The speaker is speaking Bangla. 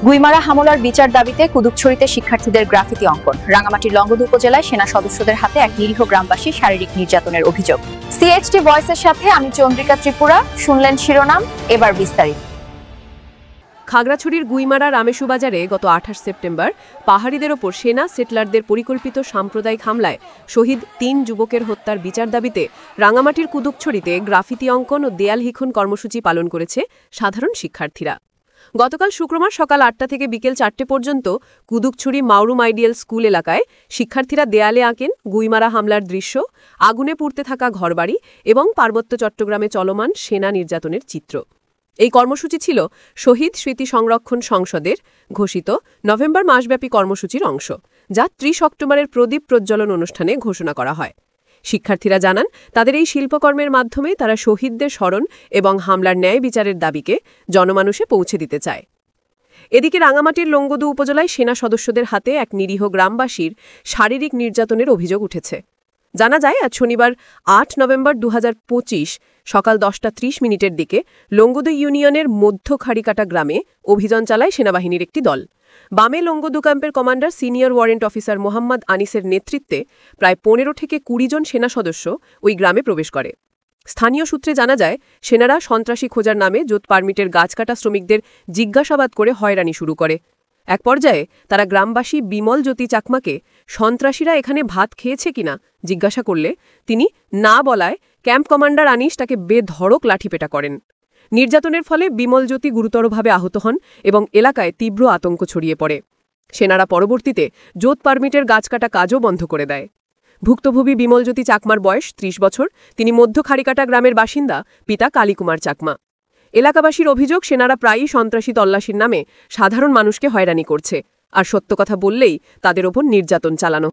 গুইমারা হামলার বিচার দাবিতে কুদুকছড়িতে শিক্ষার্থীদের গ্রাফিতি অঙ্কন। রাঙামাটির লংগদু উপজেলায় সেনা সদস্যদের হাতে এক নিরীহ গ্রামবাসী শারীরিক নির্যাতনের অভিযোগ। সিএইচটি ভয়েসের সাথে আমি চন্দ্রিকা ত্রিপুরা। শুনলেন শিরোনাম, এবার বিস্তারিত। খাগড়াছড়ির গুইমারা রামেশুবাজারে গত 28 সেপ্টেম্বর পাহাড়িদের ওপর সেনা সেটলারদের পরিকল্পিত সাম্প্রদায়িক হামলায় শহীদ 3 যুবকের হত্যার বিচার দাবিতে রাঙামাটির কুদুকছড়িতে গ্রাফিতি অঙ্কন ও দেয়াল লিখন কর্মসূচি পালন করেছে সাধারণ শিক্ষার্থীরা। গতকাল শুক্রবার সকাল 8টা থেকে বিকেল 4টে পর্যন্ত কুদুকছড়ি মাউরুম আইডিয়াল স্কুল এলাকায় শিক্ষার্থীরা দেয়ালে আঁকেন গুইমারা হামলার দৃশ্য, আগুনে পুড়তে থাকা ঘরবাড়ি এবং পার্বত্য চট্টগ্রামে চলমান সেনা নির্যাতনের চিত্র। এই কর্মসূচি ছিল শহীদ স্মৃতি সংরক্ষণ সংসদের ঘোষিত নভেম্বর মাসব্যাপী কর্মসূচির অংশ, যা 30 অক্টোবরের প্রদীপ প্রজ্বলন অনুষ্ঠানে ঘোষণা করা হয়। শিক্ষার্থীরা জানান, তাদের এই শিল্পকর্মের মাধ্যমে তারা শহীদদের স্মরণ এবং হামলার ন্যায় বিচারের দাবিকে জনমানুষে পৌঁছে দিতে চায়। এদিকে রাঙামাটির লংগদু উপজেলায় সেনা সদস্যদের হাতে এক নিরীহ গ্রামবাসীর শারীরিক নির্যাতনের অভিযোগ উঠেছে। জানা যায়, আজ শনিবার 8 নভেম্বর 2025 সকাল 10:30 দিকে লংগদু ইউনিয়নের মধ্য খাড়িকাটা গ্রামে অভিযান চালায় সেনাবাহিনীর একটি দল। বামে লংগদু ক্যাম্পের commander senior warrant officer Mohammad আনিসের নেতৃত্বে প্রায় 15 থেকে 20 জন সেনা সদস্য ওই গ্রামে প্রবেশ করে। স্থানীয় সূত্রে জানা যায়, সেনারা সন্ত্রাসী খোঁজার নামে জোত পারমিটের গাছ কাটা শ্রমিকদের জিজ্ঞাসাবাদ করে হয়রানি শুরু করে। এক পর্যায়ে তারা গ্রামবাসী বিমল জ্যোতি চাকমাকে সন্ত্রাসীরা এখানে ভাত খেয়েছে কিনা জিজ্ঞাসা করলে তিনি না বলায় ক্যাম্প কমান্ডার আনিস তাকে বেধড়ক লাঠিপেটা করেন। নির্যাতনের ফলে বিমল জ্যোতি গুরুতরভাবে আহত হন এবং এলাকায় তীব্র আতঙ্ক ছড়িয়ে পড়ে। সেনারা পরবর্তীতে জোত পারমিটের গাছ কাটা কাজও বন্ধ করে দেয়। ভুক্তভোগী বিমল জ্যোতি চাকমার বয়স 30 বছর। তিনি মধ্য খাড়িকাটা গ্রামের বাসিন্দা, পিতা কালীকুমার চাকমা। এলাকাবাসীর অভিযোগ, সেনারা প্রায়ই সন্ত্রাসী তল্লাশির নামে সাধারণ মানুষকে হয়রানি করছে, আর সত্য কথা বললেই তাদের ওপর নির্যাতন চালানো